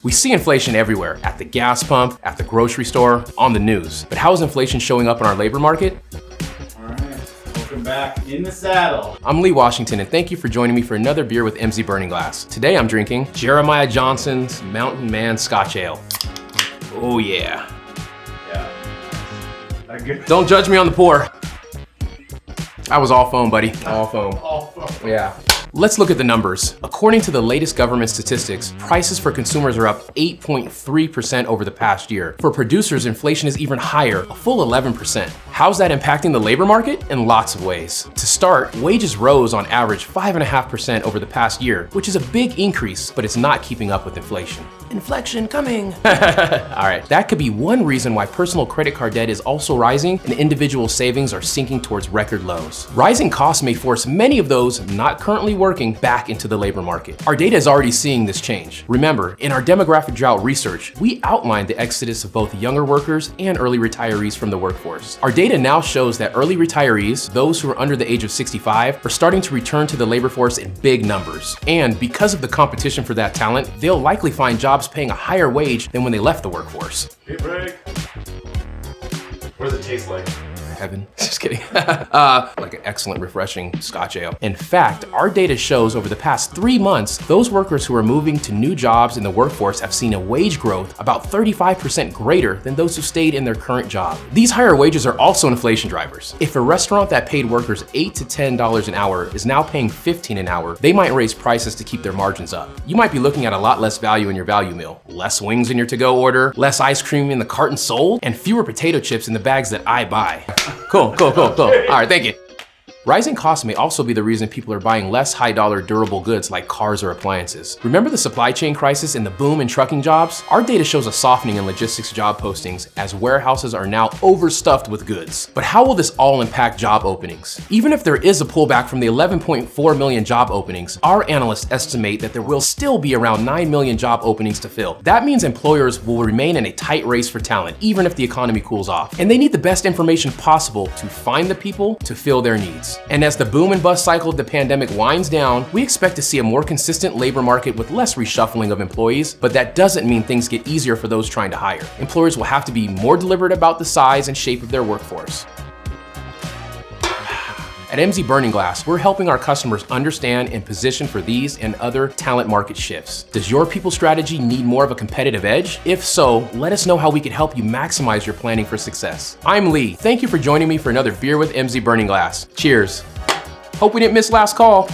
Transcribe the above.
We see inflation everywhere, at the gas pump, at the grocery store, on the news. But how is inflation showing up in our labor market? All right, welcome back in the saddle. I'm Lee Washington, and thank you for joining me for another beer with MZ Burning Glass. Today I'm drinking Jeremiah Johnson's Mountain Man Scotch Ale. Oh yeah. Yeah. That good? Don't judge me on the pour. That was all foam, buddy. All foam. All foam. Yeah. Let's look at the numbers. According to the latest government statistics, prices for consumers are up 8.3% over the past year. For producers, inflation is even higher, a full 11%. How's that impacting the labor market? In lots of ways. To start, wages rose on average 5.5% over the past year, which is a big increase, but it's not keeping up with inflation. Inflection coming. All right, that could be one reason why personal credit card debt is also rising and individual savings are sinking towards record lows. Rising costs may force many of those not currently working back into the labor market. Our data is already seeing this change. Remember, in our demographic drought research, we outlined the exodus of both younger workers and early retirees from the workforce. Our data now shows that early retirees, those who are under the age of 65, are starting to return to the labor force in big numbers. And because of the competition for that talent, they'll likely find jobs paying a higher wage than when they left the workforce. Beer break. What does it taste like? Heaven. Just kidding. Like an excellent, refreshing Scotch ale. In fact, our data shows over the past 3 months, those workers who are moving to new jobs in the workforce have seen a wage growth about 35% greater than those who stayed in their current job. These higher wages are also inflation drivers. If a restaurant that paid workers $8 to $10 an hour is now paying $15 an hour, they might raise prices to keep their margins up. You might be looking at a lot less value in your value meal. Less wings in your to-go order, less ice cream in the carton sold, and fewer potato chips in the bags that I buy. Cool. All right, thank you. Rising costs may also be the reason people are buying less high-dollar durable goods like cars or appliances. Remember the supply chain crisis and the boom in trucking jobs? Our data shows a softening in logistics job postings as warehouses are now overstuffed with goods. But how will this all impact job openings? Even if there is a pullback from the 11.4 million job openings, our analysts estimate that there will still be around 9 million job openings to fill. That means employers will remain in a tight race for talent, even if the economy cools off. And they need the best information possible to find the people to fill their needs. And as the boom and bust cycle of the pandemic winds down, we expect to see a more consistent labor market with less reshuffling of employees, but that doesn't mean things get easier for those trying to hire. Employers will have to be more deliberate about the size and shape of their workforce. At MZ Burning Glass, we're helping our customers understand and position for these and other talent market shifts. Does your people strategy need more of a competitive edge? If so, let us know how we can help you maximize your planning for success. I'm Lee. Thank you for joining me for another Beer with MZ Burning Glass. Cheers. Hope we didn't miss last call.